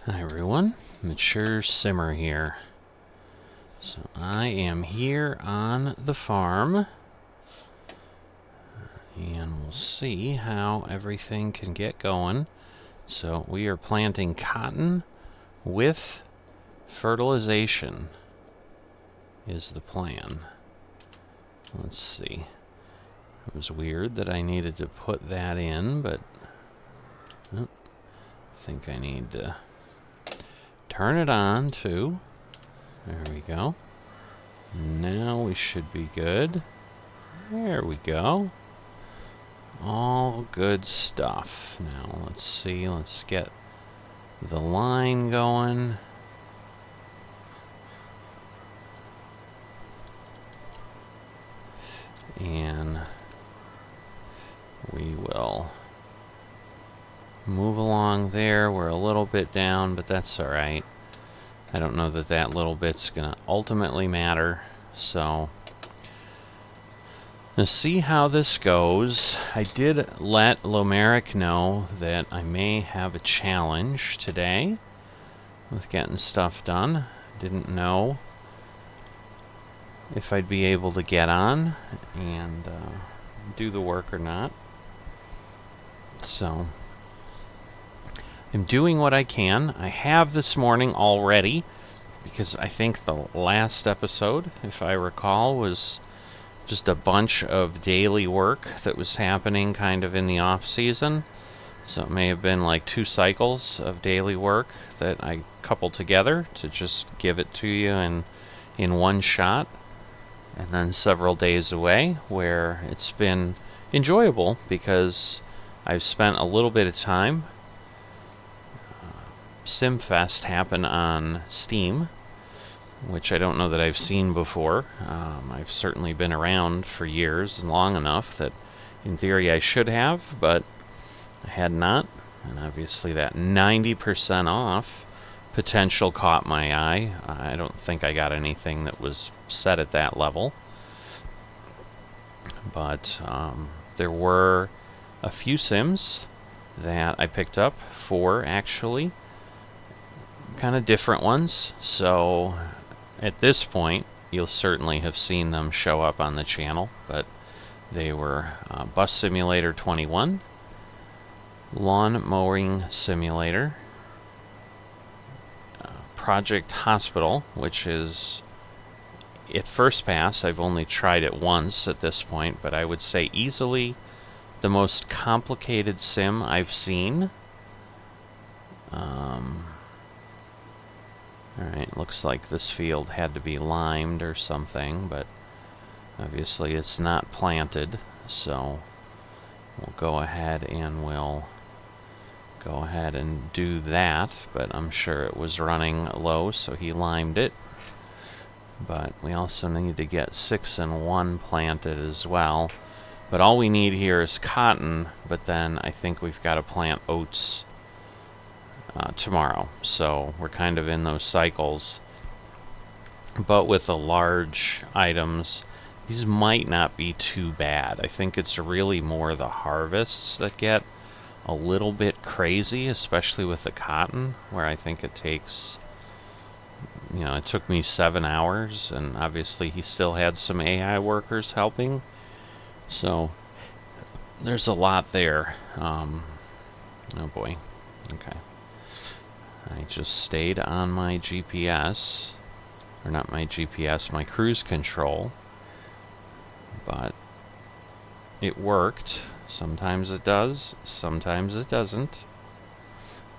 Hi everyone, Mature Simmer here. So I am here on the farm, and we'll see how everything can get going. So we are planting cotton with fertilization is the plan. Let's see. It was weird that I needed to put that in, but I think I need to turn it on too. There we go. Now we should be good. There we go. All good stuff. Now let's see. Let's get the line going. And we will move along there. We're a little bit down, but that's alright. I don't know that that little bit's gonna ultimately matter, so let's see how this goes. I did let Lomeric know that I may have a challenge today with getting stuff done. Didn't know if I'd be able to get on and do the work or not. So I'm doing what I can. I have this morning already, because I think the last episode, if I recall, was just a bunch of daily work that was happening kind of in the off season. So it may have been like 2 cycles of daily work that I coupled together to just give it to you in one shot, and then several days away where it's been enjoyable because I've spent a little bit of time. SimFest happened on Steam, which I don't know that I've seen before. I've certainly been around for years and long enough that in theory I should have, but I had not. And obviously that 90% off potential caught my eye. I don't think I got anything that was set at that level. But there were a few Sims that I picked up, 4 actually. Kind of different ones, so at this point you'll certainly have seen them show up on the channel, but they were Bus Simulator 21, Lawn Mowing Simulator, Project Hospital, which is, at first pass, I've only tried it once at this point, but I would say easily the most complicated sim I've seen. Alright, looks like this field had to be limed or something, but obviously it's not planted, so we'll go ahead and do that, but I'm sure it was running low, so he limed it. But we also need to get 6 and 1 planted as well. But all we need here is cotton, but then I think we've got to plant oats tomorrow, so we're kind of in those cycles. But with the large items, these might not be too bad. I think it's really more the harvests that get a little bit crazy, especially with the cotton, where I think it takes, you know, it took me 7 hours, and obviously he still had some AI workers helping, so there's a lot there. Oh boy. Okay. I just stayed on my GPS, or not my GPS, my cruise control, but it worked. Sometimes it does, sometimes it doesn't,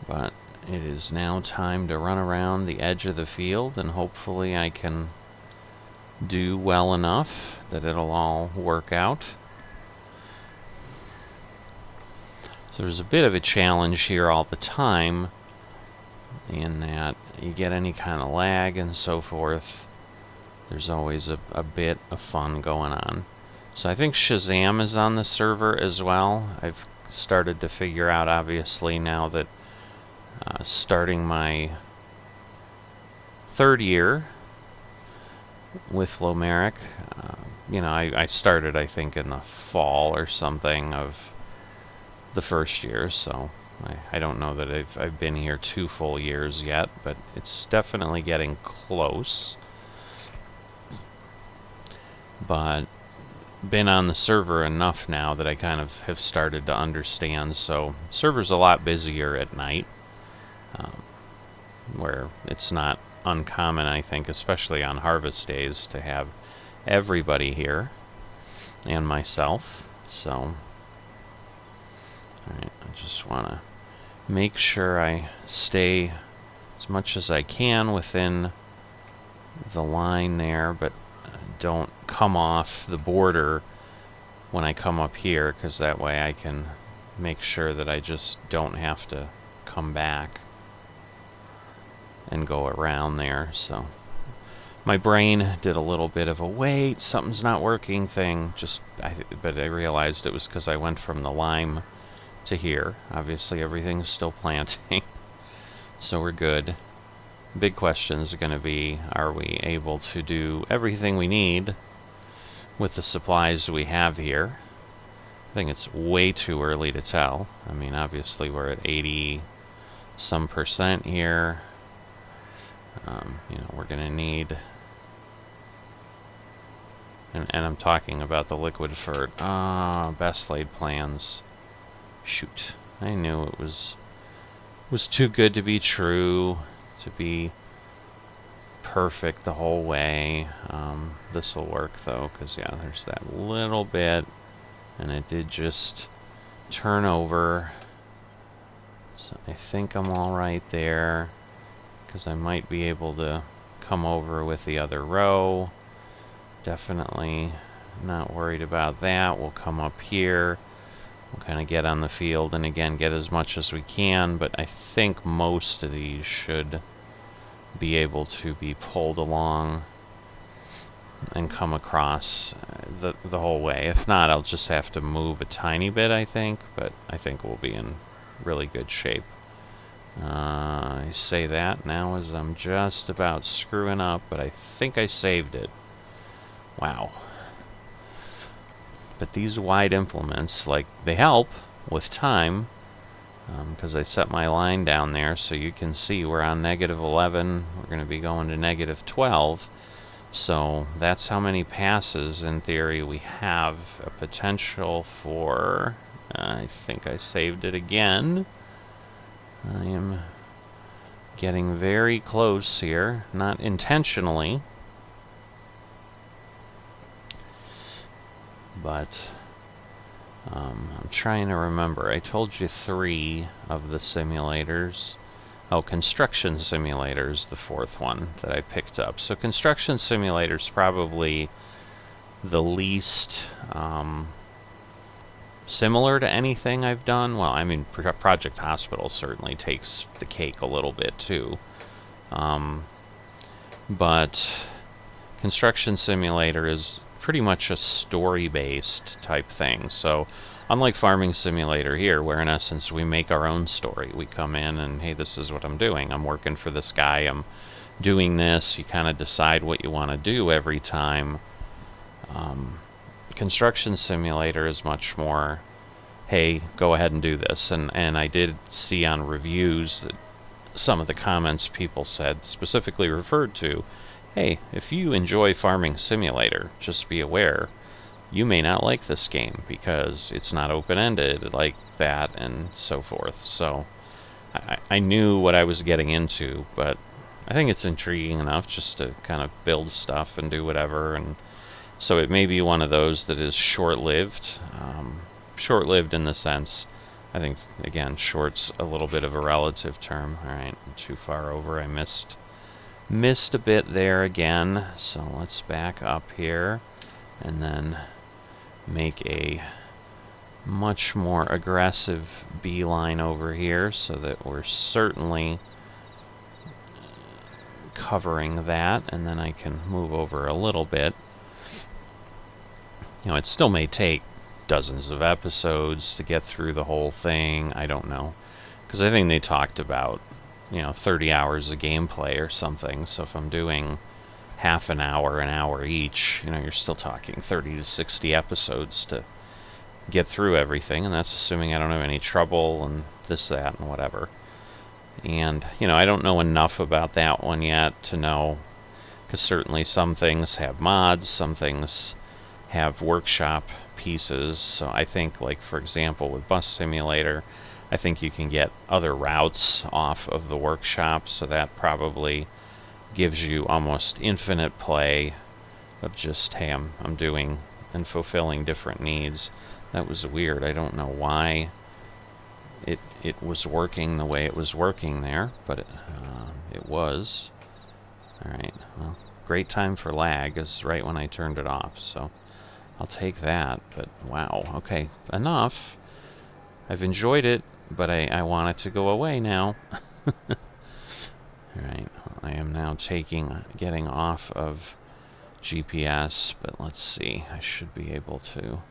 but it is now time to run around the edge of the field, and hopefully I can do well enough that it'll all work out. So there's a bit of a challenge here all the time, in that you get any kind of lag and so forth. There's always a bit of fun going on. So I think Shazam is on the server as well. I've started to figure out, obviously, now that starting my 3rd year with Lomeric, you know, I started, I think, in the fall or something of the 1st year, so I don't know that I've been here 2 full years yet, but it's definitely getting close. But been on the server enough now that I kind of have started to understand. So server's a lot busier at night, where it's not uncommon, I think, especially on harvest days, to have everybody here and myself. So alright, I just want to make sure I stay as much as I can within the line there, but don't come off the border when I come up here, because that way I can make sure that I just don't have to come back and go around there. So my brain did a little bit of a wait, something's not working thing, but I realized it was because I went from the lime to here. Obviously everything's still planting, so we're good. Big questions are going to be, are we able to do everything we need with the supplies we have here? I think it's way too early to tell. I mean, obviously we're at 80% here. You know, we're going to need, and I'm talking about the liquid fert. Best laid plans. Shoot, I knew it was too good to be true, to be perfect the whole way. This will work though, because yeah, there's that little bit, and it did just turn over. So I think I'm all right there, because I might be able to come over with the other row. Definitely not worried about that. We'll come up here. We'll kind of get on the field and again get as much as we can, but I think most of these should be able to be pulled along and come across the whole way. If not, I'll just have to move a tiny bit, I think, but I think we'll be in really good shape. I say that now as I'm just about screwing up, but I think I saved it. Wow. But these wide implements, like, they help with time, because I set my line down there so you can see we're on -11. We're going to be going to -12. So that's how many passes in theory we have a potential for. I think I saved it again. I am getting very close here, not intentionally, but I'm trying to remember. I told you 3 of the simulators. Oh, Construction Simulator is the 4th one that I picked up. So Construction Simulator is probably the least similar to anything I've done. Well, I mean, Project Hospital certainly takes the cake a little bit too. But Construction Simulator is pretty much a story-based type thing. So unlike Farming Simulator here, where in essence we make our own story. We come in and, hey, this is what I'm doing. I'm working for this guy. I'm doing this. You kind of decide what you want to do every time. Construction Simulator is much more, hey, go ahead and do this. And I did see on reviews that some of the comments people said specifically referred to, hey, if you enjoy Farming Simulator, just be aware, you may not like this game because it's not open-ended like that and so forth. So I knew what I was getting into, but I think it's intriguing enough just to kind of build stuff and do whatever. And so it may be one of those that is short-lived. Short-lived in the sense, I think, again, short's a little bit of a relative term. All right, I'm too far over. I missed a bit there again. So let's back up here and then make a much more aggressive beeline over here so that we're certainly covering that, and then I can move over a little bit. You know, it still may take dozens of episodes to get through the whole thing. I don't know, because I think they talked about, 30 hours of gameplay or something. So if I'm doing half an hour each, you're still talking 30 to 60 episodes to get through everything, and that's assuming I don't have any trouble and this, that, and whatever. And, you know, I don't know enough about that one yet to know, because certainly some things have mods, some things have workshop pieces. So I think, like, for example, with Bus Simulator, I think you can get other routes off of the workshop, so that probably gives you almost infinite play of just, hey, I'm doing and fulfilling different needs. That was weird. I don't know why it was working the way it was working there, but it was. Alright, well, great time for lag is right when I turned it off, so I'll take that. But wow, okay, enough. I've enjoyed it, but I want it to go away now. Alright, I am now getting off of GPS, but let's see, I should be able to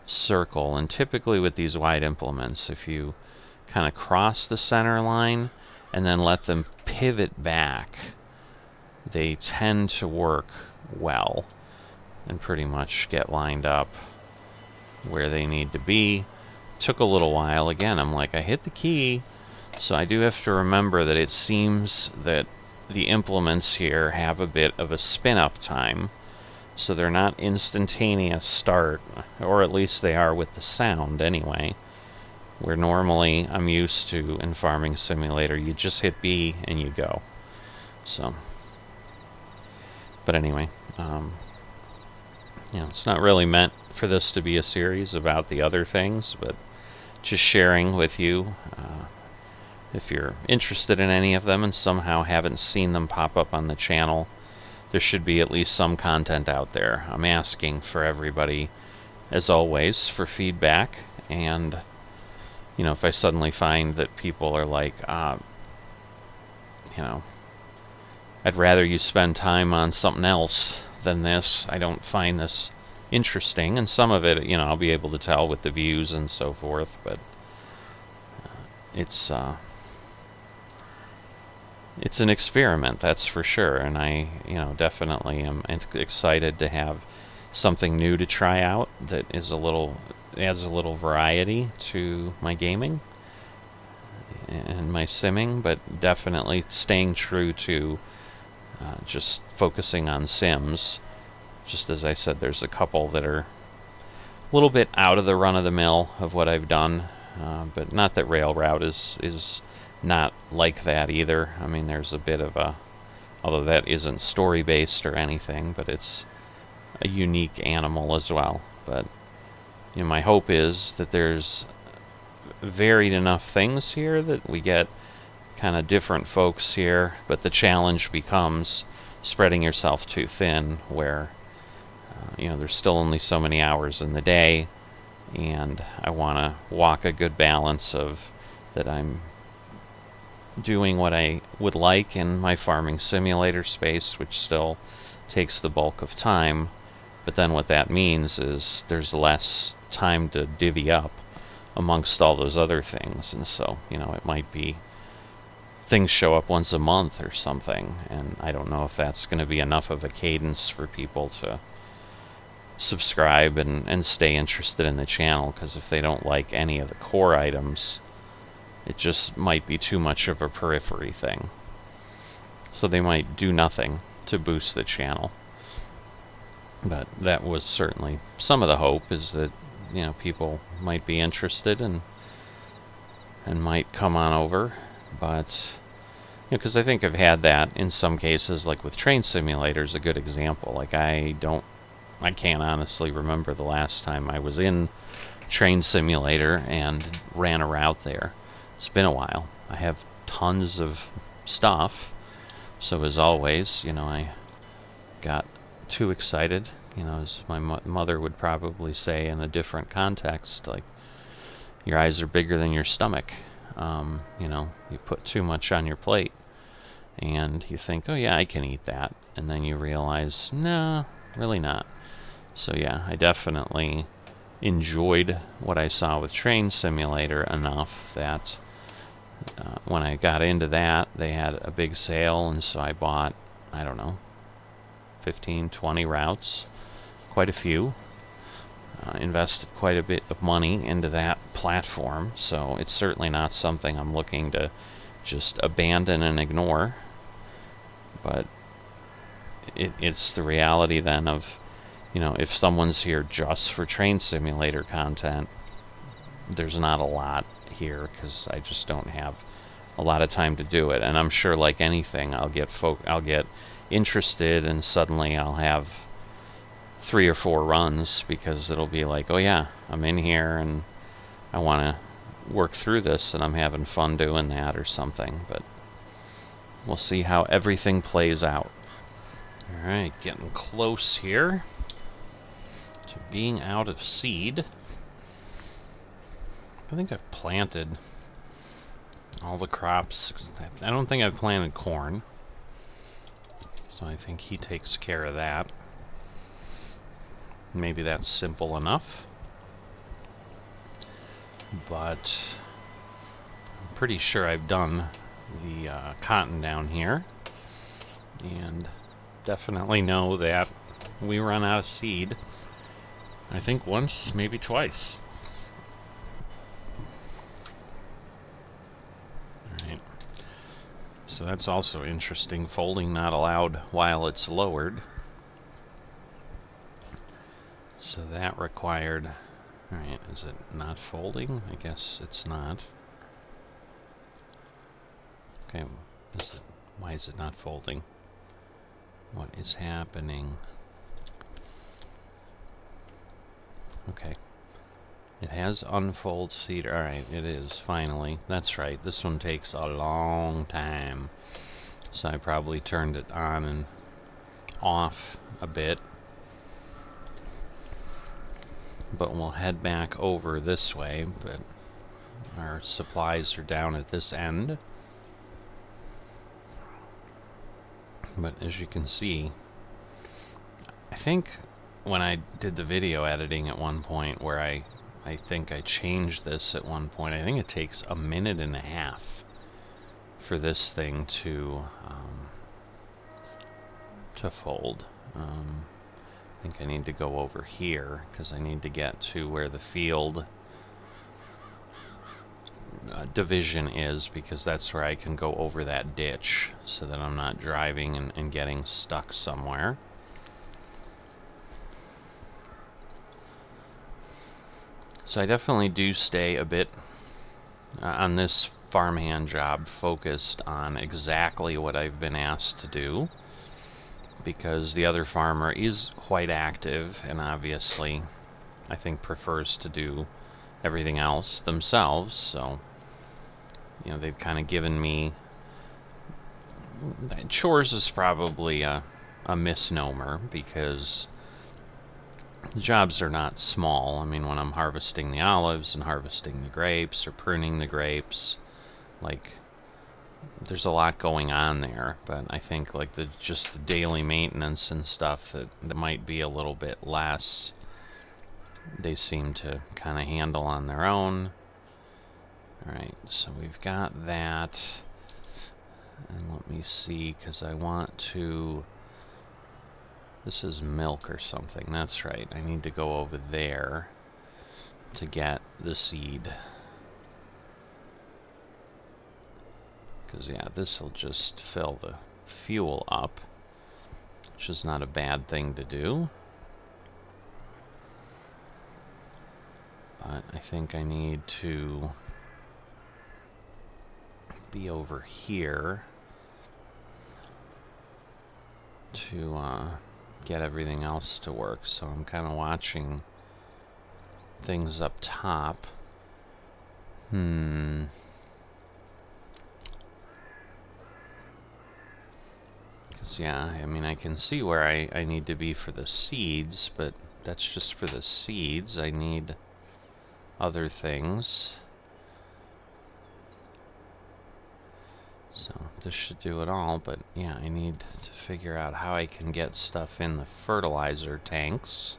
circle. And typically with these wide implements, if you kind of cross the center line and then let them pivot back, they tend to work well and pretty much get lined up where they need to be. Took a little while. Again, I'm like, I hit the key, so I do have to remember that it seems that the implements here have a bit of a spin-up time, so they're not instantaneous start, or at least they are with the sound anyway, where normally I'm used to in Farming Simulator, you just hit B and you go. So, but anyway, you know, it's not really meant for this to be a series about the other things, but just sharing with you. If you're interested in any of them and somehow haven't seen them pop up on the channel, there should be at least some content out there. I'm asking for everybody, as always, for feedback, and you know, if I suddenly find that people are like, you know, I'd rather you spend time on something else than this, I don't find this interesting, and some of it, you know, I'll be able to tell with the views and so forth, but it's an experiment, that's for sure, and I, you know, definitely am excited to have something new to try out that is adds a little variety to my gaming and my simming, but definitely staying true to just focusing on Sims. Just as I said, there's a couple that are a little bit out of the run-of-the-mill of what I've done, but not that Rail Route is not like that either. I mean, there's a bit of a, although that isn't story-based or anything, but it's a unique animal as well. But you know, my hope is that there's varied enough things here that we get kind of different folks here, but the challenge becomes spreading yourself too thin, where you know, there's still only so many hours in the day, and I want to walk a good balance of that I'm doing what I would like in my Farming Simulator space, which still takes the bulk of time, but then what that means is there's less time to divvy up amongst all those other things. And so, you know, it might be things show up once a month or something, and I don't know if that's going to be enough of a cadence for people to subscribe and stay interested in the channel, because if they don't like any of the core items, it just might be too much of a periphery thing. So they might do nothing to boost the channel. But that was certainly some of the hope, is that, you know, people might be interested and might come on over. But, you know, because I think I've had that in some cases, like with Train Simulator is a good example. Like, I can't honestly remember the last time I was in Train Simulator and ran a route there. It's been a while. I have tons of stuff, so as always, you know, I got too excited, you know, as my mother would probably say in a different context, like, your eyes are bigger than your stomach. You know, you put too much on your plate, and you think, oh yeah, I can eat that, and then you realize, no, really not. So yeah, I definitely enjoyed what I saw with Train Simulator enough that when I got into that, they had a big sale, and so I bought, I don't know, 15, 20 routes, quite a few. invested quite a bit of money into that platform, so it's certainly not something I'm looking to just abandon and ignore. But it's the reality then of, if someone's here just for train simulator content, there's not a lot here because I just don't have a lot of time to do it. And I'm sure, like anything, I'll get interested, and suddenly I'll have 3 or 4 runs because it'll be like, oh yeah, I'm in here and I want to work through this and I'm having fun doing that or something. But we'll see how everything plays out. Alright, getting close here to being out of seed. I think I've planted all the crops. I don't think I've planted corn, so I think he takes care of that. Maybe that's simple enough, but I'm pretty sure I've done the cotton down here, and definitely know that we run out of seed. I think once, maybe twice. Alright, so that's also interesting. Folding not allowed while it's lowered. So that required... Alright, is it not folding? I guess it's not. Okay, why is it not folding? What is happening? Okay. It has unfold seed. Alright, it is, finally. That's right, this one takes a long time. So I probably turned it on and off a bit. But we'll head back over this way, but our supplies are down at this end. But as you can see, I think when I did the video editing at one point, where I think I changed this at one point, I think it takes 1.5 minutes for this thing to fold. I think I need to go over here because I need to get to where the field division is, because that's where I can go over that ditch so that I'm not driving and getting stuck somewhere. So I definitely do stay a bit on this farmhand job focused on exactly what I've been asked to do, because the other farmer is quite active and obviously I think prefers to do everything else themselves. So they've kind of given me... Chores is probably a misnomer, because the jobs are not small. I mean, when I'm harvesting the olives and harvesting the grapes or pruning the grapes, like, there's a lot going on there. But I think like just the daily maintenance and stuff that might be a little bit less, they seem to kind of handle on their own. Alright, so we've got that. And let me see, because I want to... This is milk or something. That's right. I need to go over there to get the seed. Because, yeah, this will just fill the fuel up, which is not a bad thing to do. But I think I need to be over here to get everything else to work. So I'm kind of watching things up top. Because, yeah, I mean, I can see where I need to be for the seeds, but that's just for the seeds. I need other things. So this should do it all, but yeah, I need to figure out how I can get stuff in the fertilizer tanks.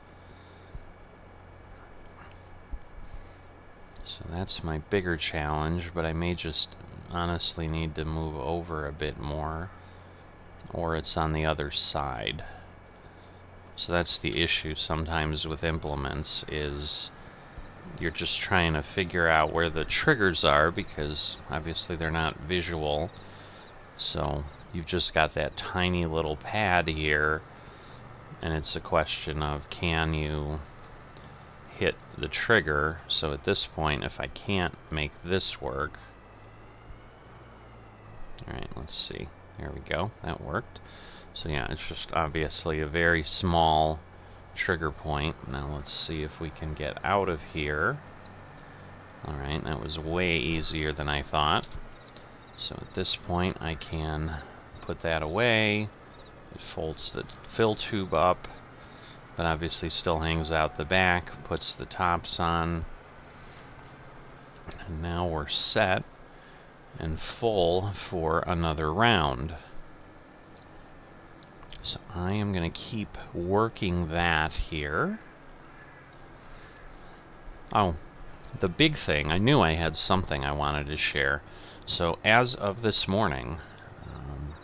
So that's my bigger challenge, but I may just honestly need to move over a bit more, or it's on the other side. So that's the issue sometimes with implements, is you're just trying to figure out where the triggers are, because obviously they're not visual. So you've just got that tiny little pad here, and it's a question of, can you hit the trigger? So at this point, if I can't make this work, alright, let's see. There we go. That worked. So yeah, it's just obviously a very small trigger point. Now let's see if we can get out of here. Alright, that was way easier than I thought. So at this point I can put that away. It folds the fill tube up, but obviously still hangs out the back, puts the tops on. And now we're set and full for another round. So I am going to keep working that here. Oh, the big thing, I knew I had something I wanted to share. So as of this morning,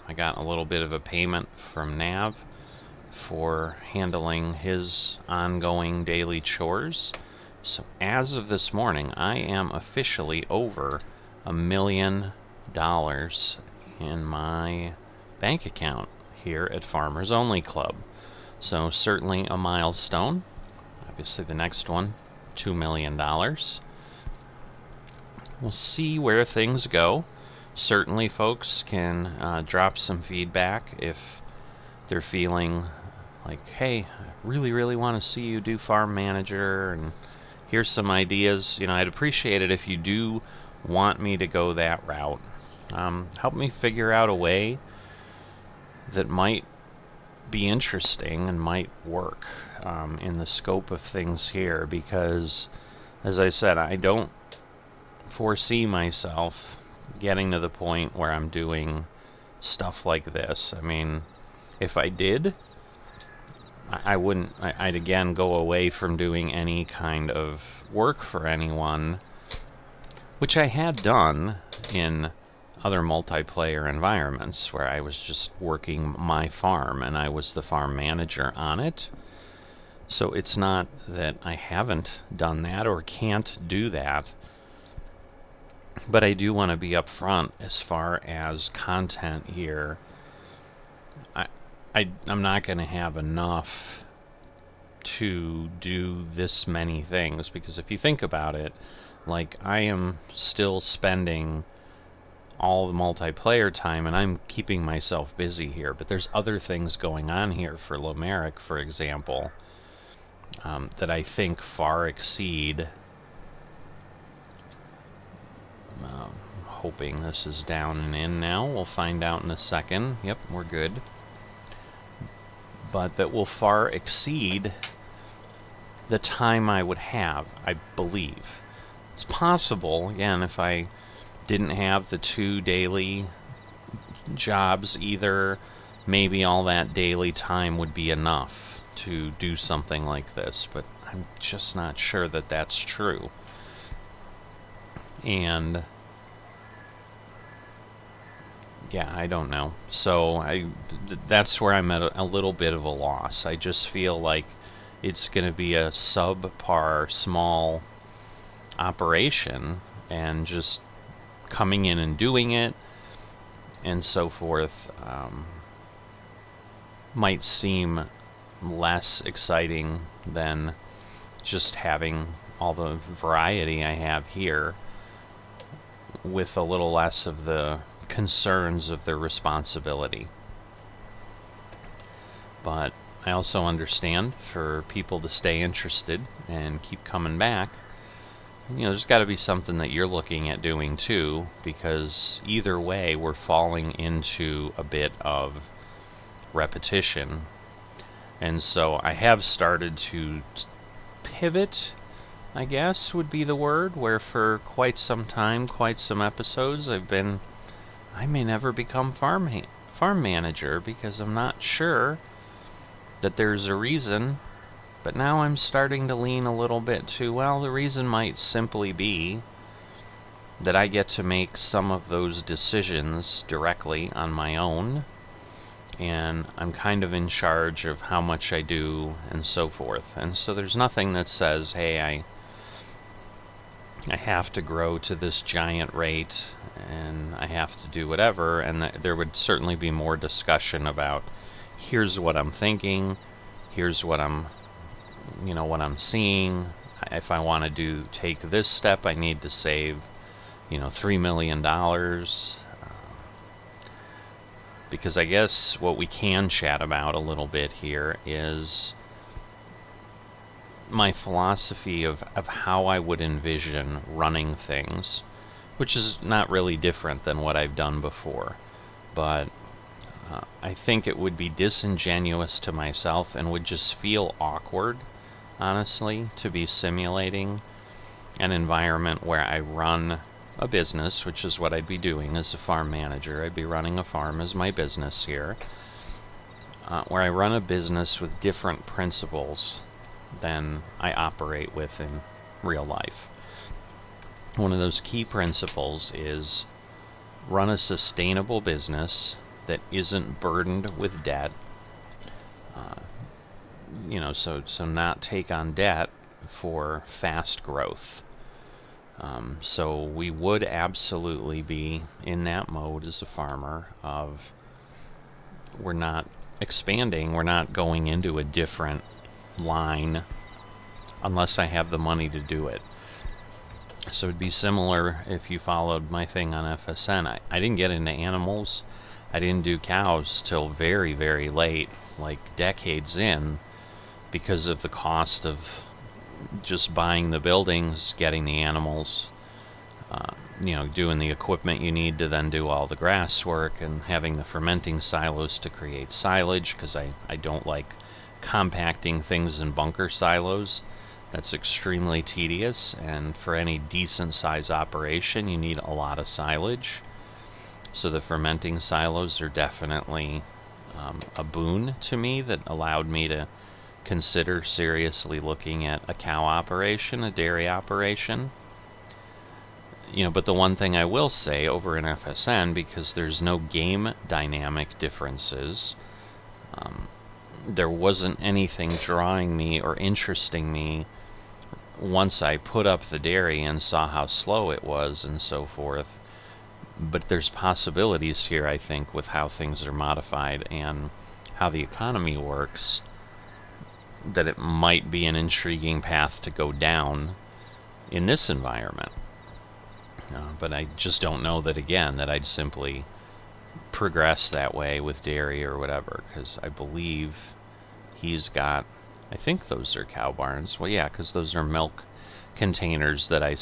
I got a little bit of a payment from Nav for handling his ongoing daily chores. So as of this morning, I am officially over $1 million in my bank account here at Farmers Only Club. So certainly a milestone. Obviously the next one, $2 million. We'll see where things go. Certainly folks can drop some feedback if they're feeling like, hey, I really want to see you do farm manager, and here's some ideas. You know, I'd appreciate it if you do want me to go that route. Help me figure out a way that might be interesting and might work in the scope of things here, because, as I said, I don't foresee myself getting to the point where I'm doing stuff like this. I mean, if I did, I'd again go away from doing any kind of work for anyone, which I had done in other multiplayer environments where I was just working my farm and I was the farm manager on it. So it's not that I haven't done that or can't do that, but I do want to be upfront as far as content here. I'm not going to have enough to do this many things, because if you think about it, like, I am still spending all the multiplayer time, and I'm keeping myself busy here, but there's other things going on here for Lomeric, for example, that I think far exceed. Hoping this is down and in now. We'll find out in a second. Yep, we're good. But that will far exceed the time I would have, I believe. It's possible, again, if I didn't have the 2 daily jobs either, maybe all that daily time would be enough to do something like this, but I'm just not sure that that's true. And yeah, I don't know. So that's where I'm at a little bit of a loss. I just feel like it's going to be a subpar small operation, and just coming in and doing it and so forth might seem less exciting than just having all the variety I have here, with a little less of the concerns of the responsibility. But I also understand, for people to stay interested and keep coming back, you know, there's got to be something that you're looking at doing too, because either way we're falling into a bit of repetition. And so I have started to pivot, I guess would be the word, where for quite some time, quite some episodes, I may never become farm manager, because I'm not sure that there's a reason. But now I'm starting to lean a little bit to, well, the reason might simply be that I get to make some of those decisions directly on my own, and I'm kind of in charge of how much I do and so forth. And so there's nothing that says, hey, I have to grow to this giant rate and I have to do whatever. And there would certainly be more discussion about, here's what I'm thinking, here's what I'm seeing. If I want to take this step, I need to save, $3 million. Because I guess what we can chat about a little bit here is my philosophy of how I would envision running things, which is not really different than what I've done before. But I think it would be disingenuous to myself and would just feel awkward, honestly, to be simulating an environment where I run a business, which is what I'd be doing as a farm manager. I'd be running a farm as my business here, where I run a business with different principles than I operate with in real life. One of those key principles is run a sustainable business that isn't burdened with debt. So not take on debt for fast growth. So we would absolutely be in that mode as a farmer of, we're not expanding, we're not going into a different line unless I have the money to do it. So it'd be similar if you followed my thing on FSN. I didn't get into animals. I didn't do cows till very, very late, like decades in, because of the cost of just buying the buildings, getting the animals, doing the equipment you need to then do all the grass work, and having the fermenting silos to create silage, because I don't like compacting things in bunker silos. That's extremely tedious, and for any decent size operation you need a lot of silage. So the fermenting silos are definitely a boon to me that allowed me to consider seriously looking at a cow operation, a dairy operation. But the one thing I will say over in FSN, because there's no game dynamic differences, there wasn't anything drawing me or interesting me once I put up the dairy and saw how slow it was and so forth. But there's possibilities here, I think, with how things are modified and how the economy works, that it might be an intriguing path to go down in this environment. But I just don't know that, again, that I'd simply progress that way with dairy or whatever, because I believe he's got, I think those are cow barns. Well, yeah, because those are milk containers that I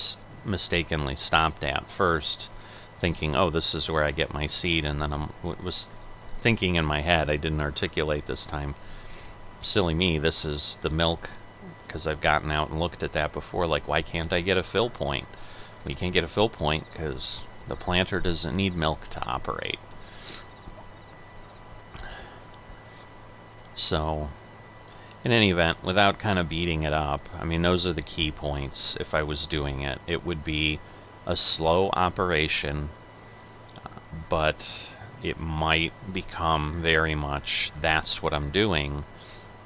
mistakenly stopped at first, thinking, oh, this is where I get my seed, and then I was thinking in my head, I didn't articulate this time, silly me, this is the milk, because I've gotten out and looked at that before, like, why can't I get a fill point? We can't get a fill point because the planter doesn't need milk to operate. So, in any event, without kind of beating it up, I mean, those are the key points. If I was doing it, it would be a slow operation, but it might become very much, that's what I'm doing,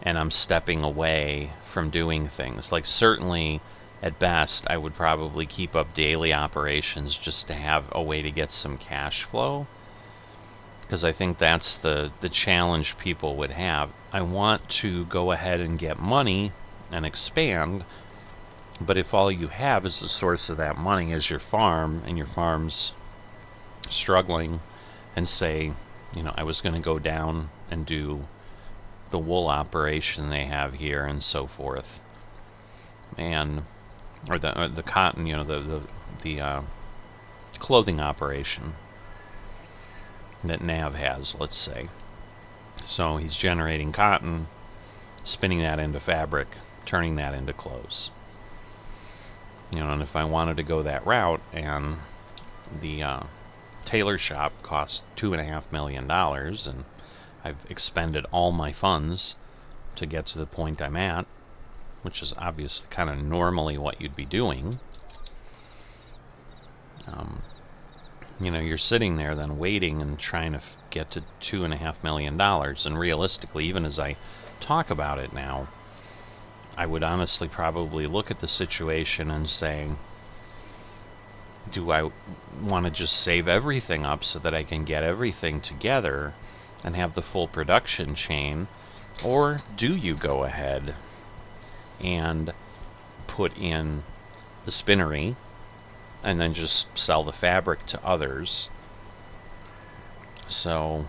and I'm stepping away from doing things. Like, certainly, at best, I would probably keep up daily operations just to have a way to get some cash flow, because I think that's the challenge people would have. I want to go ahead and get money and expand, but if all you have as the source of that money is your farm, and your farm's struggling, and say, I was going to go down and do the wool operation they have here and so forth, or the cotton, the clothing operation that Nav has, let's say. So he's generating cotton, spinning that into fabric, turning that into clothes. And if I wanted to go that route, and the tailor shop cost $2.5 million, and I've expended all my funds to get to the point I'm at, which is obviously kind of normally what you'd be doing, you know, you're sitting there then waiting and trying to get to $2.5 million. And realistically, even as I talk about it now, I would honestly probably look at the situation and say, do I want to just save everything up so that I can get everything together and have the full production chain? Or do you go ahead and put in the spinnery and then just sell the fabric to others? So,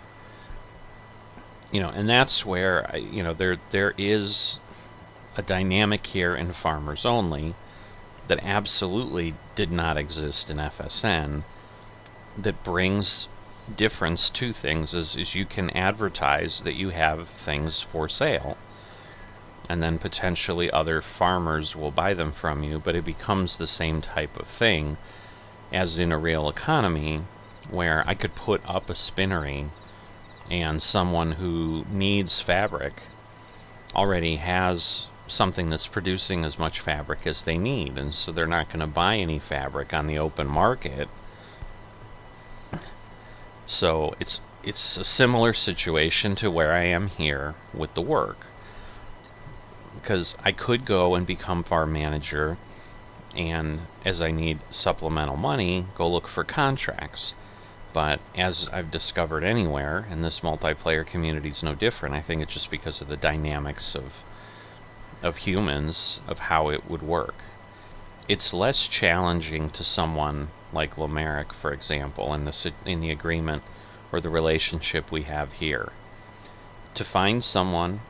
you know, and that's where, you know, there is a dynamic here in Farmers Only that absolutely did not exist in FSN, that brings difference to things is you can advertise that you have things for sale, and then potentially other farmers will buy them from you, but it becomes the same type of thing as in a real economy, where I could put up a spinnery and someone who needs fabric already has something that's producing as much fabric as they need, and so they're not going to buy any fabric on the open market. So it's a similar situation to where I am here with the work, because I could go and become farm manager, and as I need supplemental money, go look for contracts. But as I've discovered anywhere, and this multiplayer community is no different, I think it's just because of the dynamics of humans, of how it would work. It's less challenging to someone like Lamerick, for example, in the agreement or the relationship we have here, to find someone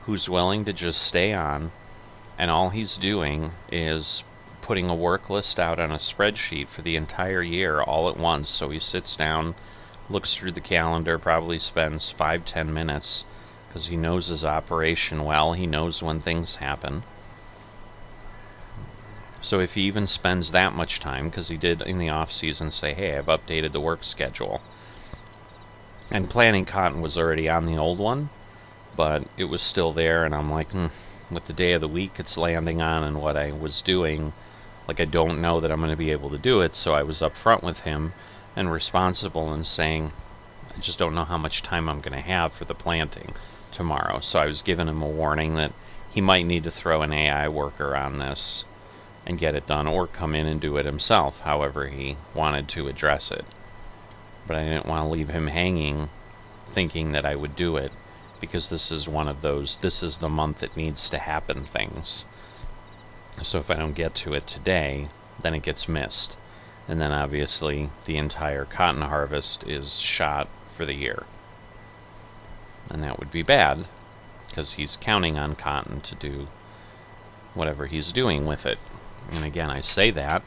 who's willing to just stay on, and all he's doing is putting a work list out on a spreadsheet for the entire year all at once. So he sits down, looks through the calendar, probably spends 5-10 minutes, because he knows his operation well. He knows when things happen. So if he even spends that much time, because he did in the off season say, hey, I've updated the work schedule, and planting cotton was already on the old one, but it was still there, and I'm like, with the day of the week it's landing on and what I was doing, like, I don't know that I'm going to be able to do it. So I was upfront with him and responsible and saying, I just don't know how much time I'm going to have for the planting tomorrow. So I was giving him a warning that he might need to throw an AI worker on this and get it done, or come in and do it himself, however he wanted to address it. But I didn't want to leave him hanging thinking that I would do it, because this is one of those, this is the month it needs to happen things. So if I don't get to it today, then it gets missed. And then obviously the entire cotton harvest is shot for the year. And that would be bad, because he's counting on cotton to do whatever he's doing with it. And again, I say that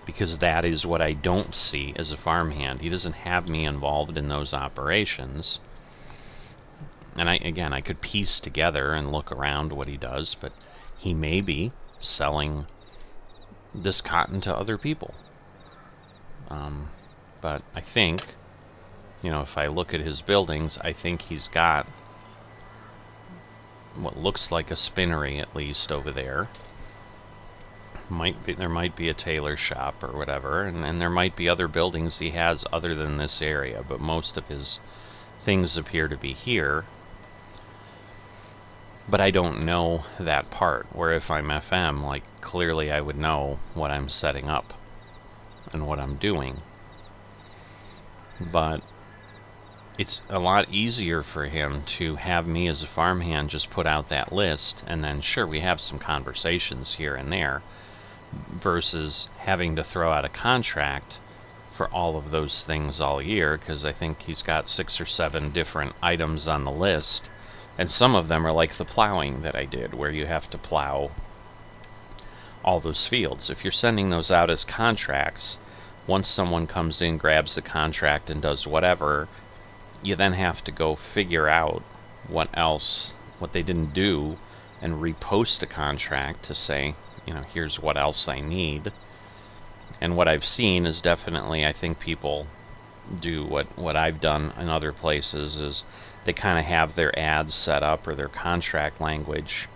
because that is what I don't see as a farmhand. He doesn't have me involved in those operations. And I could piece together and look around what he does, but he may be selling this cotton to other people. But I think, you know, if I look at his buildings, I think he's got what looks like a spinnery, at least, over there. There might be a tailor shop or whatever, and there might be other buildings he has other than this area, but most of his things appear to be here. But I don't know that part, where if I'm FM, like, clearly I would know what I'm setting up and what I'm doing. But it's a lot easier for him to have me as a farmhand just put out that list, and then sure, we have some conversations here and there, versus having to throw out a contract for all of those things all year, because I think he's got 6 or 7 different items on the list. And some of them are like the plowing that I did, where you have to plow all those fields. If you're sending those out as contracts, once someone comes in, grabs the contract, and does whatever, you then have to go figure out what they didn't do, and repost a contract to say, you know, here's what else I need. And what I've seen is definitely, I think people do what I've done in other places, is they kind of have their ads set up or their contract language,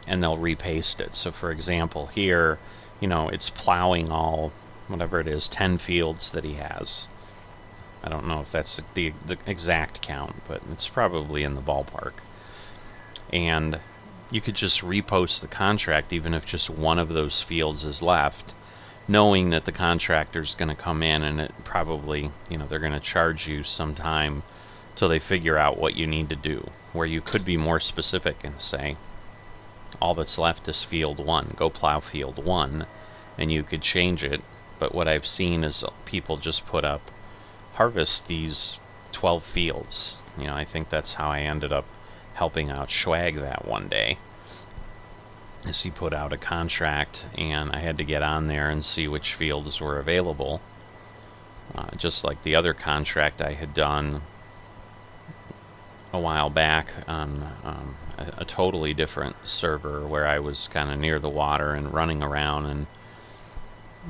and they'll repaste it. So for example, here, you know, it's plowing all, whatever it is, 10 fields that he has. I don't know if that's the exact count, but it's probably in the ballpark. And you could just repost the contract even if just one of those fields is left, knowing that the contractor's going to come in and it probably, they're going to charge you some time till they figure out what you need to do, where you could be more specific and say, all that's left is field 1, go plow field 1, and you could change it. But what I've seen is people just put up, harvest these 12 fields. I think that's how I ended up helping out Schwag that one day, is he put out a contract and I had to get on there and see which fields were available, just like the other contract I had done a while back on a totally different server where I was kind of near the water and running around and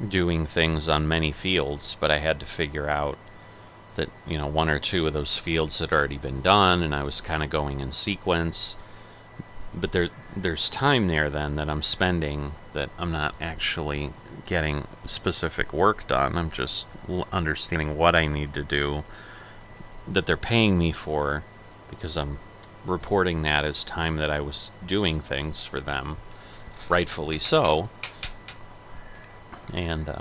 doing things on many fields, but I had to figure out that one or two of those fields had already been done and I was kind of going in sequence. But there's time there then that I'm spending that I'm not actually getting specific work done. I'm just understanding what I need to do, that they're paying me for, because I'm reporting that as time that I was doing things for them, rightfully so. And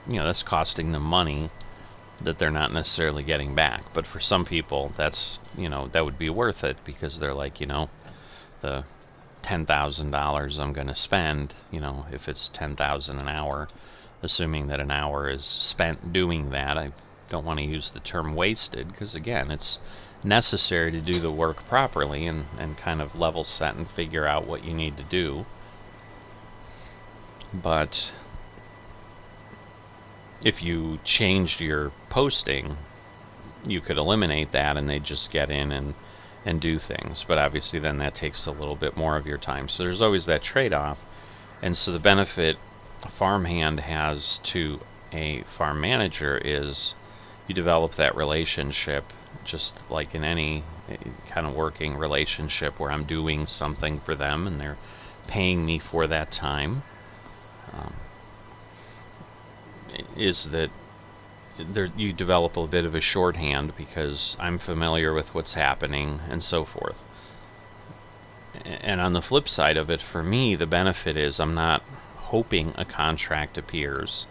that's costing them money that they're not necessarily getting back. But for some people, that's that would be worth it, because they're like, the $10,000 I'm going to spend, if it's $10,000 an hour, assuming that an hour is spent doing that. I don't want to use the term wasted, because again, it's necessary to do the work properly and kind of level set and figure out what you need to do. But if you changed your posting, you could eliminate that and they just get in and do things. But obviously then that takes a little bit more of your time. So there's always that trade-off. And so the benefit a farmhand has to a farm manager is you develop that relationship, just like in any kind of working relationship where I'm doing something for them and they're paying me for that time. Is that you develop a bit of a shorthand because I'm familiar with what's happening and so forth. And on the flip side of it, for me, the benefit is I'm not hoping a contract appears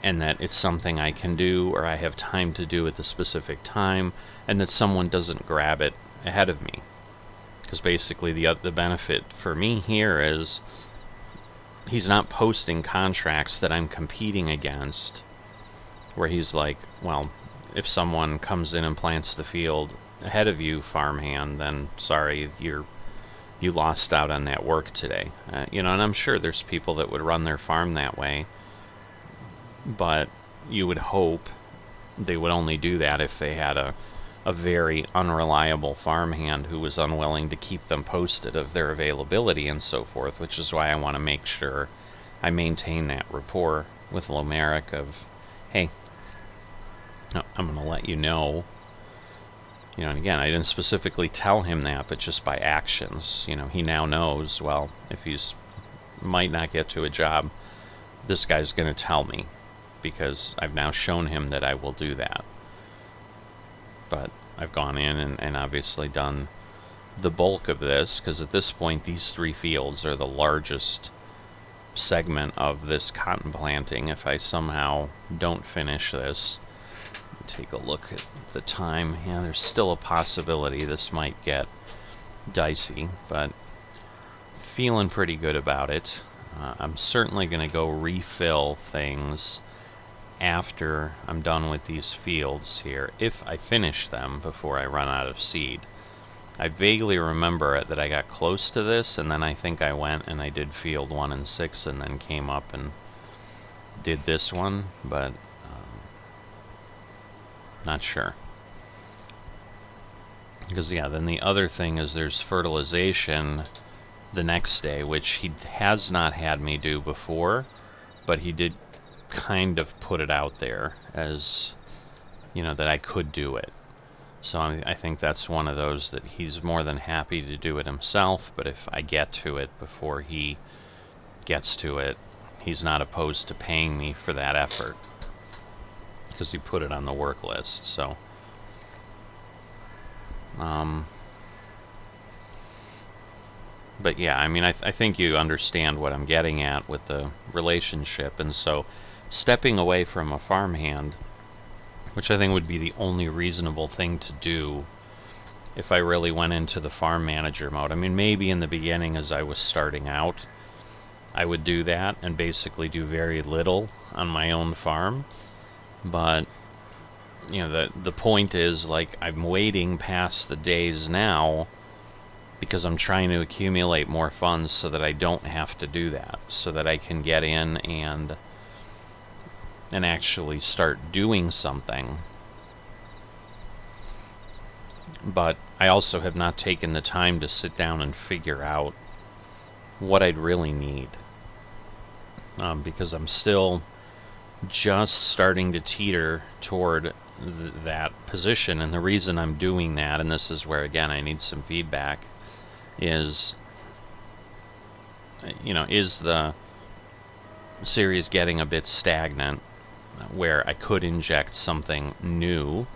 and that it's something I can do or I have time to do at the specific time, and that someone doesn't grab it ahead of me. Because basically the benefit for me here is he's not posting contracts that I'm competing against, where he's like, well, if someone comes in and plants the field ahead of you, farmhand, then sorry, you lost out on that work today. And I'm sure there's people that would run their farm that way, but you would hope they would only do that if they had a very unreliable farmhand who was unwilling to keep them posted of their availability and so forth, which is why I want to make sure I maintain that rapport with Lomeric of, hey, I'm going to let you know. And again, I didn't specifically tell him that, but just by actions, he now knows, well, if he's might not get to a job, this guy's going to tell me, because I've now shown him that I will do that. But I've gone in and obviously done the bulk of this, because at this point these 3 fields are the largest segment of this cotton planting. If I somehow don't finish this, take a look at the time. Yeah, there's still a possibility this might get dicey, but feeling pretty good about it. I'm certainly going to go refill things after I'm done with these fields here, if I finish them before I run out of seed. I vaguely remember that I got close to this, and then I think I went and I did field 1 and 6 and then came up and did this one, but not sure. Because yeah, then the other thing is there's fertilization the next day, which he has not had me do before, but he did kind of put it out there as, that I could do it. So I think that's one of those that he's more than happy to do it himself, but if I get to it before he gets to it, he's not opposed to paying me for that effort. because he put it on the work list. So, but yeah, I mean, I think you understand what I'm getting at with the relationship. And so stepping away from a farmhand, which I think would be the only reasonable thing to do if I really went into the farm manager mode. I mean, maybe in the beginning as I was starting out, I would do that and basically do very little on my own farm. But, you know, the point is, like, I'm waiting past the days now because I'm trying to accumulate more funds so that I don't have to do that, so that I can get in and actually start doing something. But I also have not taken the time to sit down and figure out what I'd really need, because I'm still just starting to teeter toward that position. And the reason I'm doing that, and this is where again I need some feedback, is, you know, is the series getting a bit stagnant where I could inject something new,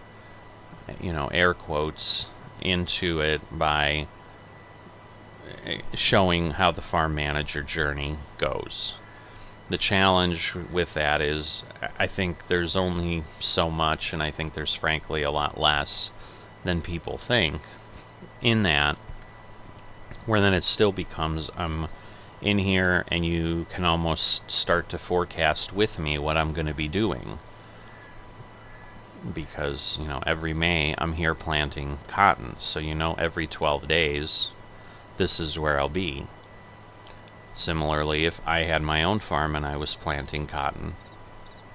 you know, air quotes, into it by showing how the farm manager journey goes. The challenge with that is I think there's only so much, and I think there's frankly a lot less than people think in that, where then it still becomes I'm in here and you can almost start to forecast with me what I'm going to be doing. Because, you know, every May I'm here planting cotton, so you know every 12 days this is where I'll be. Similarly, if I had my own farm and I was planting cotton,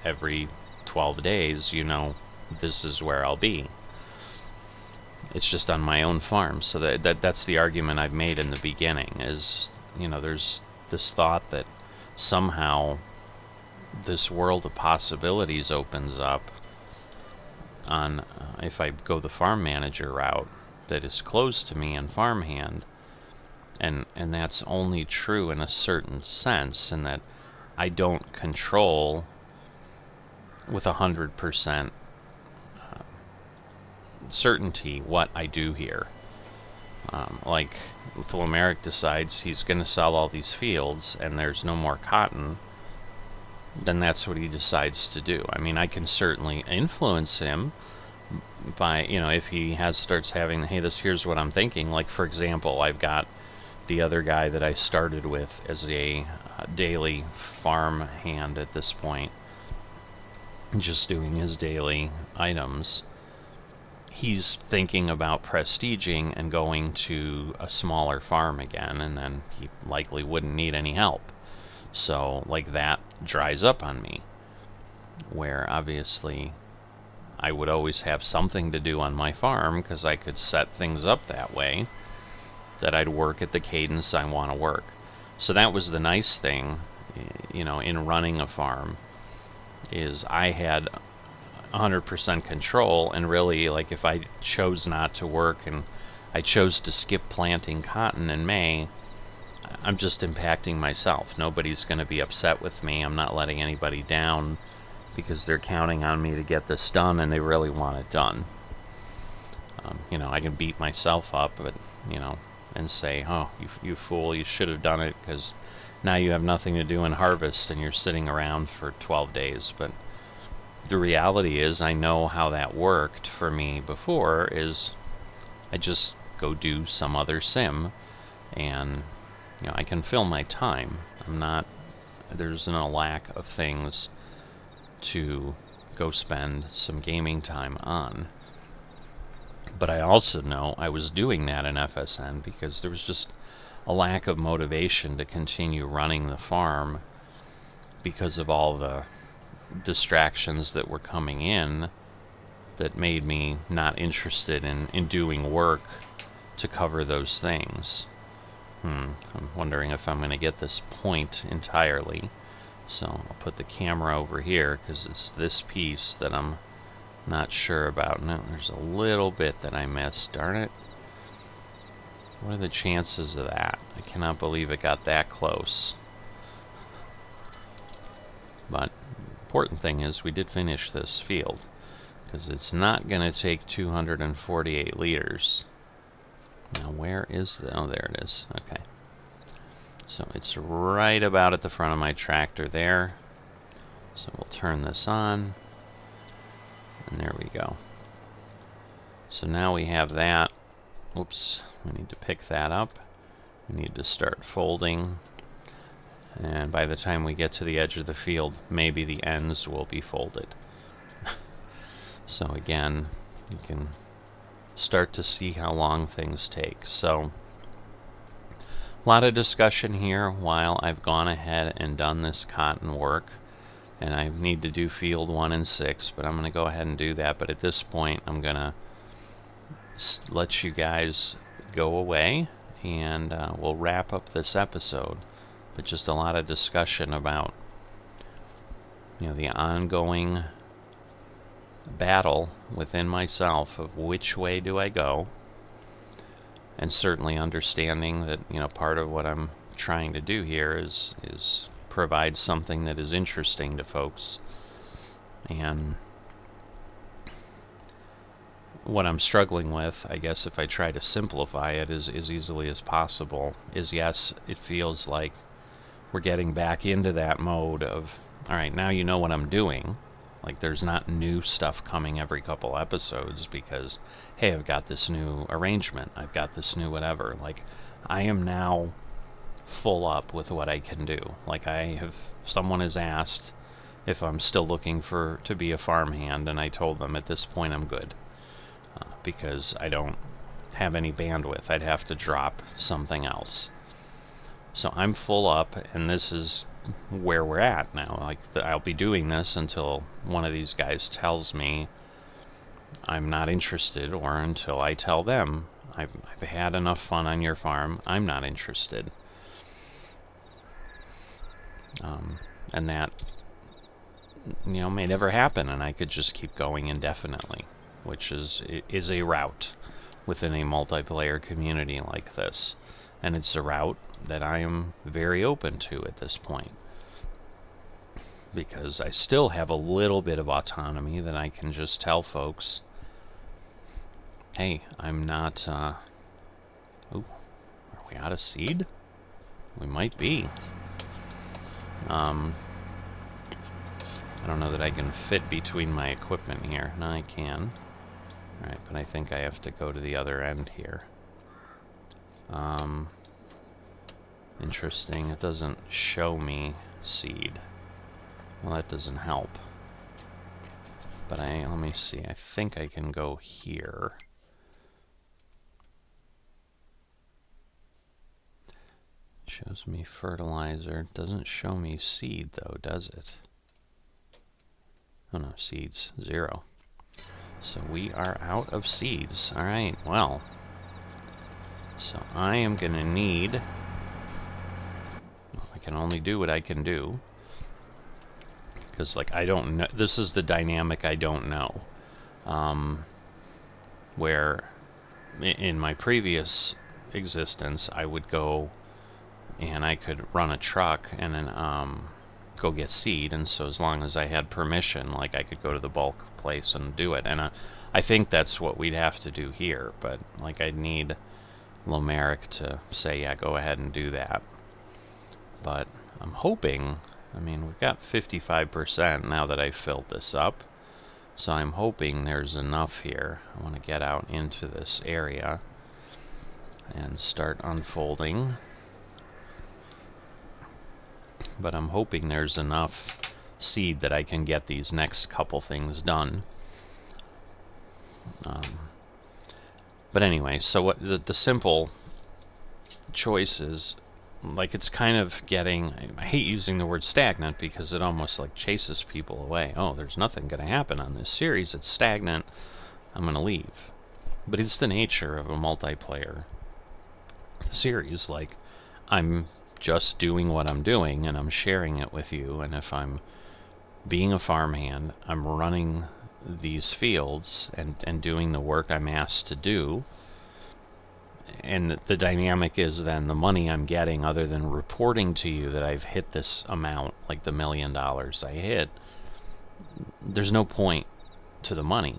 every 12 days, you know, this is where I'll be. It's just on my own farm. So that's the argument I've made in the beginning, is, you know, there's this thought that somehow this world of possibilities opens up on if I go the farm manager route that is closed to me in farmhand. And that's only true in a certain sense, in that I don't control with 100% certainty what I do here. Like, if Lamerick decides he's going to sell all these fields and there's no more cotton, then that's what he decides to do. I mean, I can certainly influence him by, you know, if he starts having, hey, here's what I'm thinking. Like, for example, I've got the other guy that I started with as a daily farm hand at this point, just doing his daily items. He's thinking about prestiging and going to a smaller farm again, and then he likely wouldn't need any help. So, like, that dries up on me, where obviously I would always have something to do on my farm because I could set things up that way that I'd work at the cadence I want to work. So that was the nice thing, you know, in running a farm, is I had 100% control. And really, like, if I chose not to work and I chose to skip planting cotton in May, I'm just impacting myself. Nobody's going to be upset with me. I'm not letting anybody down because they're counting on me to get this done and they really want it done. You know, I can beat myself up, but, you know, and say, oh, you fool, you should have done it because now you have nothing to do in harvest and you're sitting around for 12 days. But the reality is, I know how that worked for me before, is I just go do some other sim and, you know, I can fill my time. There's no lack of things to go spend some gaming time on. But I also know I was doing that in FSN because there was just a lack of motivation to continue running the farm because of all the distractions that were coming in that made me not interested in doing work to cover those things. I'm wondering if I'm going to get this point entirely. So I'll put the camera over here because it's this piece that I'm not sure about. No, there's a little bit that I missed. Darn it. What are the chances of that? I cannot believe it got that close. But important thing is we did finish this field, because it's not going to take 248 liters. Now where is the... oh, there it is. Okay. So it's right about at the front of my tractor there. So we'll turn this on. And there we go. So now we have that. Oops, we need to pick that up. We need to start folding. And by the time we get to the edge of the field, maybe the ends will be folded. So again, you can start to see how long things take. So a lot of discussion here while I've gone ahead and done this cotton work. And I need to do field 1 and 6, but I'm going to go ahead and do that. But at this point, I'm going to let you guys go away, and we'll wrap up this episode. But just a lot of discussion about, you know, the ongoing battle within myself of which way do I go, and certainly understanding that, you know, part of what I'm trying to do here is provide something that is interesting to folks. And what I'm struggling with, I guess if I try to simplify it as easily as possible, is yes, it feels like we're getting back into that mode of, alright, now you know what I'm doing. Like, there's not new stuff coming every couple episodes because, hey, I've got this new arrangement, I've got this new whatever. Like, I am now full up with what I can do. Like, someone has asked if I'm still looking to be a farmhand, and I told them at this point I'm good, because I don't have any bandwidth. I'd have to drop something else. So I'm full up, and this is where we're at now. Like, I'll be doing this until one of these guys tells me I'm not interested, or until I tell them I've had enough fun on your farm, I'm not interested. And that, you know, may never happen, and I could just keep going indefinitely, which is a route within a multiplayer community like this. And it's a route that I am very open to at this point, because I still have a little bit of autonomy that I can just tell folks, hey, I'm not, ooh, are we out of seed? We might be. I don't know that I can fit between my equipment here. No, I can. Alright, but I think I have to go to the other end here. Interesting, it doesn't show me seed. Well, that doesn't help. But let me see, I think I can go here. Shows me fertilizer. Doesn't show me seed though, does it? Oh no, seeds, 0. So we are out of seeds. Alright, well. So I am gonna need... I can only do what I can do. Because, like, I don't know... This is the dynamic I don't know. Where in my previous existence, I would go and I could run a truck and then go get seed, and so as long as I had permission, like, I could go to the bulk place and do it. And I think that's what we'd have to do here, but, like, I'd need Lomeric to say, yeah, go ahead and do that. But I'm hoping, I mean, we've got 55% now that I've filled this up, so I'm hoping there's enough here. I want to get out into this area and start unfolding. But I'm hoping there's enough seed that I can get these next couple things done. But anyway, so what the simple choice is, like, it's kind of getting... I hate using the word stagnant because it almost, like, chases people away. Oh, there's nothing going to happen on this series. It's stagnant. I'm going to leave. But it's the nature of a multiplayer series. Like, I'm just doing what I'm doing, and I'm sharing it with you, and if I'm being a farmhand, I'm running these fields and doing the work I'm asked to do, and the dynamic is then the money I'm getting, other than reporting to you that I've hit this amount, like the $1 million I hit, there's no point to the money.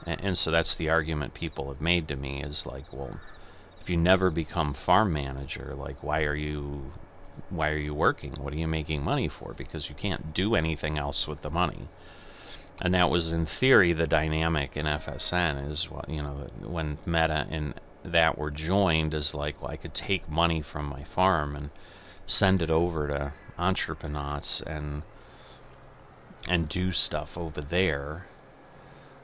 And so that's the argument people have made to me, is like, well, if you never become farm manager, like, why are you working? What are you making money for? Because you can't do anything else with the money. And that was, in theory, the dynamic in FSN, is what, when Meta and that were joined, is like, well, I could take money from my farm and send it over to entrepreneurs and do stuff over there,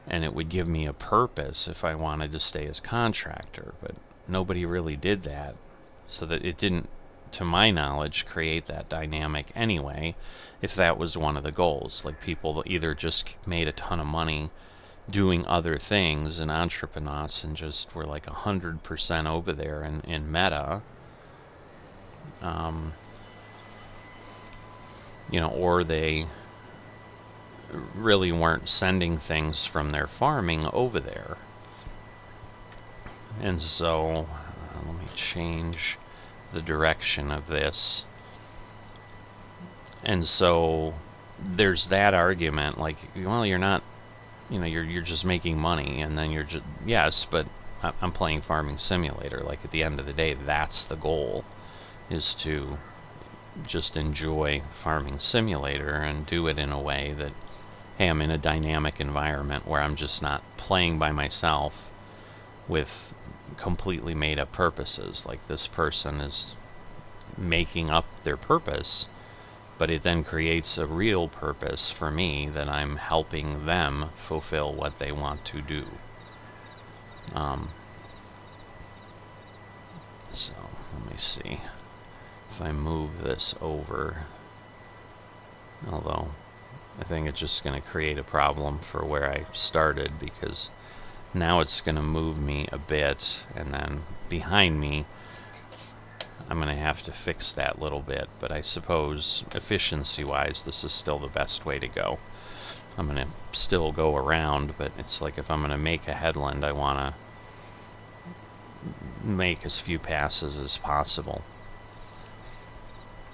and it would give me a purpose if I wanted to stay as contractor. But nobody really did that, so that it didn't, to my knowledge, create that dynamic anyway, if that was one of the goals. Like, people either just made a ton of money doing other things and entrepreneurs and just were like 100% over there in Meta, or they really weren't sending things from their farming over there. And so, let me change the direction of this. And so there's that argument, like, well, you're not, you're just making money, and then you're just, yes, but I'm playing Farming Simulator. Like, at the end of the day, that's the goal, is to just enjoy Farming Simulator and do it in a way that, hey, I'm in a dynamic environment where I'm just not playing by myself with completely made up purposes. Like, this person is making up their purpose, but it then creates a real purpose for me that I'm helping them fulfill what they want to do. So let me see if I move this over, although I think it's just going to create a problem for where I started, because now it's going to move me a bit, and then behind me I'm going to have to fix that little bit. But I suppose efficiency-wise, this is still the best way to go. I'm going to still go around, but it's like, if I'm going to make a headland, I want to make as few passes as possible.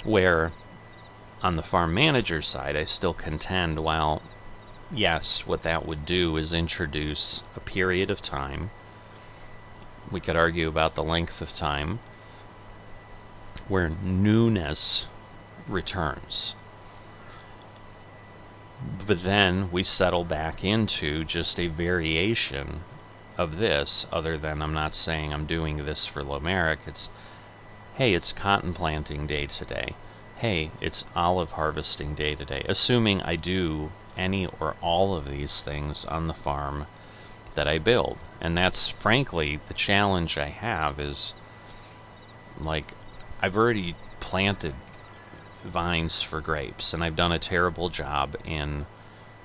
Where on the farm manager side, I still contend, while yes, what that would do is introduce a period of time. We could argue about the length of time, where newness returns. But then we settle back into just a variation of this, other than, I'm not saying I'm doing this for Lomeric. It's, hey, it's cotton planting day today. Hey, it's olive harvesting day today. Assuming I do any or all of these things on the farm that I build. And that's frankly the challenge I have, is like, I've already planted vines for grapes, and I've done a terrible job in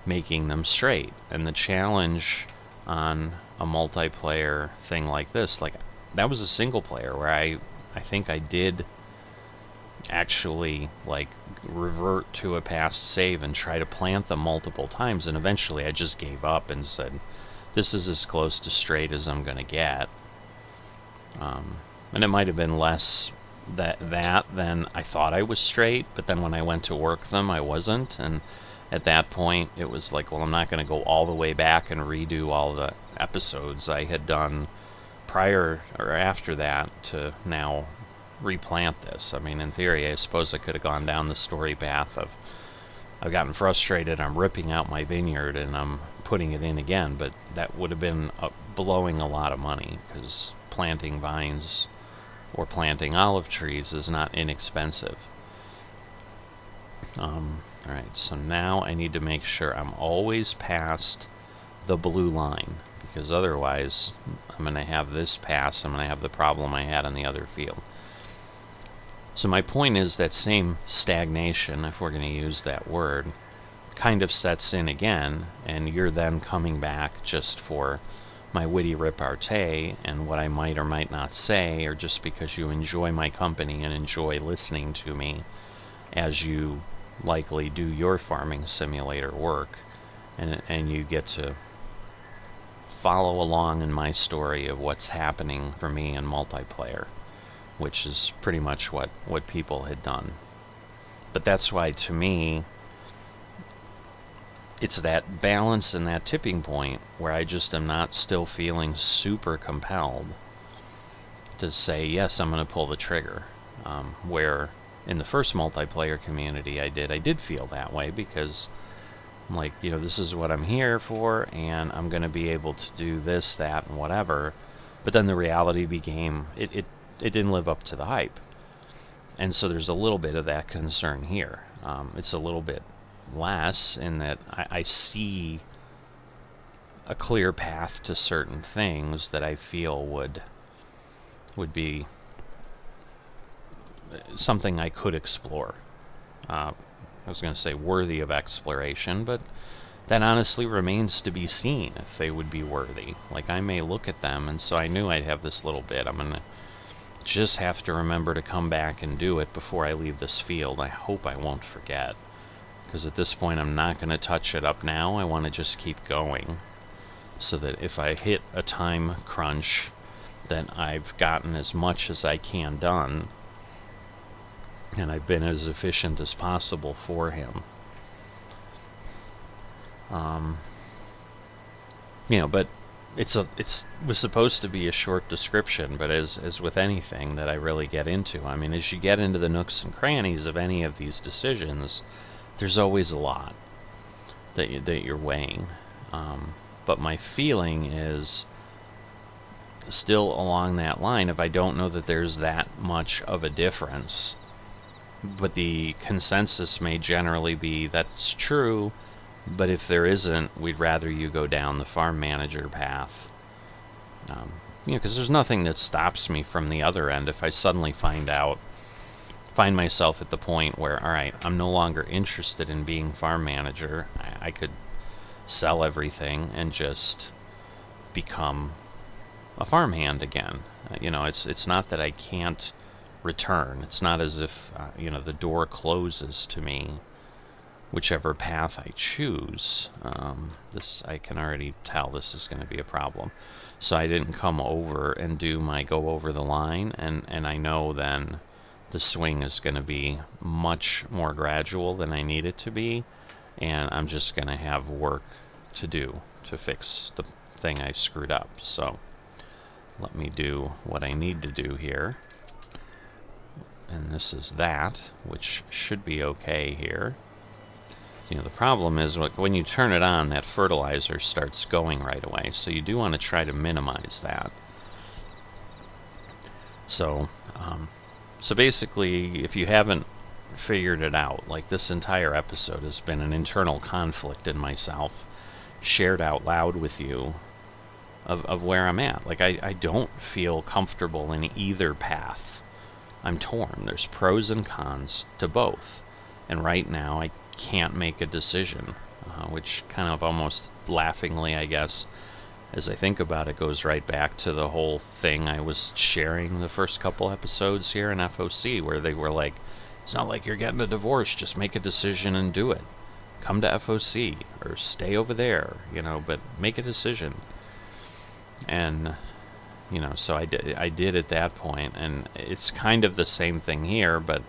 making them straight. And the challenge on a multiplayer thing like this, like, that was a single player where I think I did actually, like, revert to a past save and try to plant them multiple times, and eventually I just gave up and said, this is as close to straight as I'm gonna get. And it might have been less than I thought I was straight, but then when I went to work them, I wasn't. And at that point, it was like, well, I'm not going to go all the way back and redo all the episodes I had done prior or after that to now replant this. I mean, in theory, I suppose I could have gone down the story path of, I've gotten frustrated, I'm ripping out my vineyard and I'm putting it in again, but that would have been blowing a lot of money, because planting vines or planting olive trees is not inexpensive. Alright, so now I need to make sure I'm always past the blue line, because otherwise I'm going to have this pass, I'm going to have the problem I had on the other field. So my point is that same stagnation, if we're going to use that word, kind of sets in again, and you're then coming back just for my witty repartee and what I might or might not say, or just because you enjoy my company and enjoy listening to me as you likely do your farming simulator work, and you get to follow along in my story of what's happening for me in multiplayer, which is pretty much what people had done. But that's why, to me, it's that balance and that tipping point where I just am not still feeling super compelled to say, yes, I'm going to pull the trigger. Where in the first multiplayer community I did feel that way, because I'm like, this is what I'm here for, and I'm going to be able to do this, that, and whatever. But then the reality became, it didn't live up to the hype. And so there's a little bit of that concern here. It's a little bit less in that I see a clear path to certain things that I feel would be something I could explore. I was going to say worthy of exploration, but that honestly remains to be seen if they would be worthy. Like, I may look at them, and so I knew I'd have this little bit. I'm going to just have to remember to come back and do it before I leave this field. I hope I won't forget, because at this point I'm not going to touch it up now. I want to just keep going, so that if I hit a time crunch, then I've gotten as much as I can done, and I've been as efficient as possible for him. But it was supposed to be a short description, but as with anything that I really get into, I mean, as you get into the nooks and crannies of any of these decisions, there's always a lot that you're weighing. But my feeling is still along that line. If I don't know that there's that much of a difference, but the consensus may generally be that's true, but if there isn't, we'd rather you go down the farm manager path. Because there's nothing that stops me from the other end. If I suddenly find myself at the point where, all right, I'm no longer interested in being farm manager, I could sell everything and just become a farmhand again. It's not that I can't return. It's not as if the door closes to me whichever path I choose. This, I can already tell this is going to be a problem. So I didn't come over and do my go over the line, and I know then the swing is going to be much more gradual than I need it to be, and I'm just going to have work to do to fix the thing I screwed up. So let me do what I need to do here. And this is that, which should be okay here. The problem is when you turn it on, that fertilizer starts going right away. So you do want to try to minimize that. So basically, if you haven't figured it out, like, this entire episode has been an internal conflict in myself, shared out loud with you, of where I'm at. Like, I don't feel comfortable in either path. I'm torn. There's pros and cons to both. And right now, I can't make a decision, which kind of almost laughingly, I guess, as I think about it, goes right back to the whole thing I was sharing the first couple episodes here in FOC, where they were like, it's not like you're getting a divorce, just make a decision and do it. Come to FOC, or stay over there, but make a decision. And, so I did at that point, and it's kind of the same thing here, but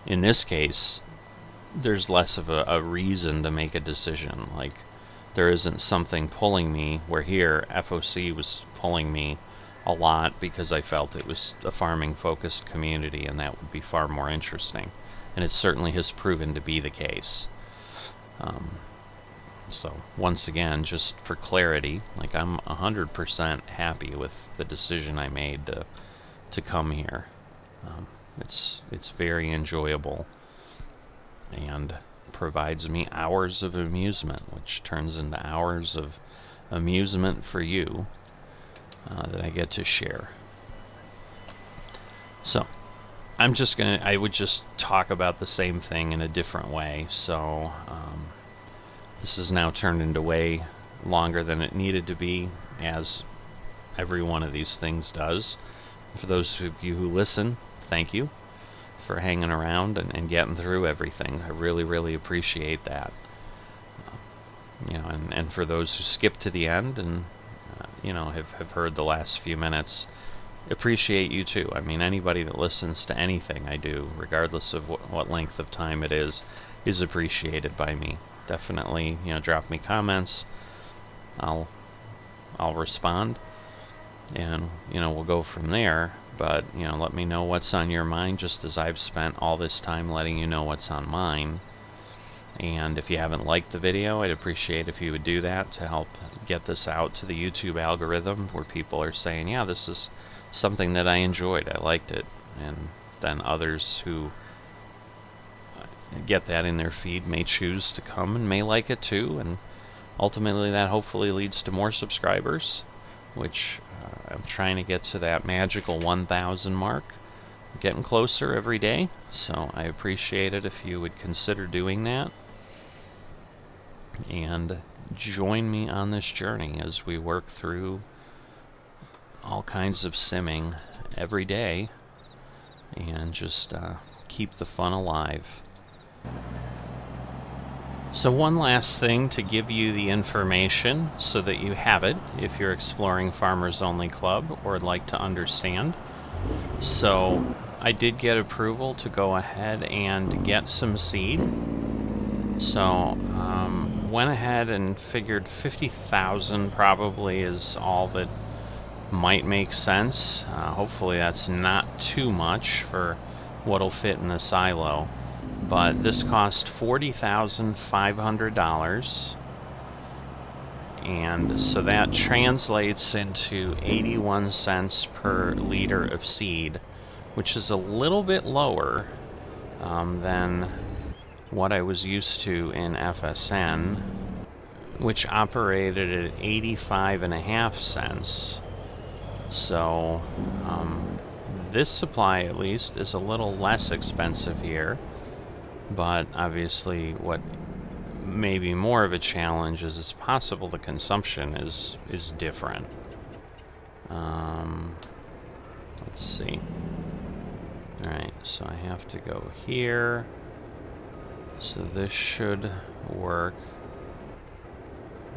in this case, there's less of a reason to make a decision. Like, there isn't something pulling me, where here, FOC was pulling me a lot because I felt it was a farming-focused community, and that would be far more interesting. And it certainly has proven to be the case. So, once again, just for clarity, like, I'm 100% happy with the decision I made to come here. It's very enjoyable, and provides me hours of amusement, which turns into hours of amusement for you that I get to share. So, I would just talk about the same thing in a different way. So, this is now turned into way longer than it needed to be, as every one of these things does. For those of you who listen, thank you for hanging around and getting through everything. I really, really appreciate that. And for those who skip to the end and, have heard the last few minutes, appreciate you too. I mean, anybody that listens to anything I do, regardless of what length of time it is appreciated by me. definitely, you know, drop me comments. I'll respond, and, you know, we'll go from there. But, you know, let me know what's on your mind, just as I've spent all this time letting you know what's on mine. And if you haven't liked the video, I'd appreciate if you would do that to help get this out to the YouTube algorithm, where people are saying, yeah, this is something that I enjoyed, I liked it. And then others who get that in their feed may choose to come and may like it too, and ultimately that hopefully leads to more subscribers, which I'm trying to get to that magical 1,000 mark. I'm getting closer every day, so I appreciate it if you would consider doing that and join me on this journey as we work through all kinds of simming every day and just keep the fun alive. So one last thing to give you the information so that you have it if you're exploring Farmers Only Club or would like to understand. So I did get approval to go ahead and get some seed. So went ahead and figured 50,000 probably is all that might make sense. Hopefully that's not too much for what'll fit in the silo. But this cost $40,500, and so that translates into 81 cents per liter of seed, which is a little bit lower than what I was used to in FSN, which operated at 85.5 cents. So this supply at least is a little less expensive here. But obviously what may be more of a challenge is it's possible the consumption is different. Let's see. Alright, so I have to go here. So this should work.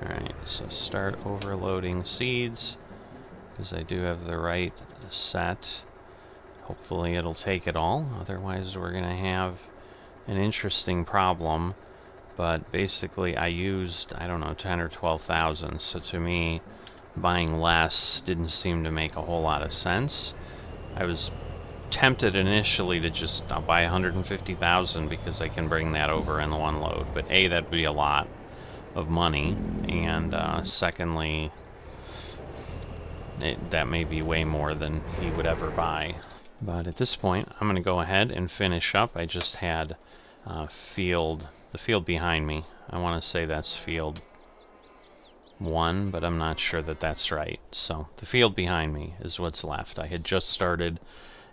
Alright, so start overloading seeds, because I do have the right set. Hopefully it'll take it all, otherwise we're going to have an interesting problem. But basically I used, I don't know, 10 or 12,000, so to me buying less didn't seem to make a whole lot of sense. I was tempted initially to just buy 150,000 because I can bring that over in the one load, but A, that'd be a lot of money, and secondly, that may be way more than he would ever buy. But at this point I'm going to go ahead and finish up. I just had the field behind me. I want to say that's field 1, but I'm not sure that that's right. So the field behind me is what's left. I had just started,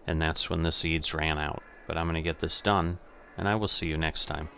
and that's when the seeds ran out. But I'm going to get this done, and I will see you next time.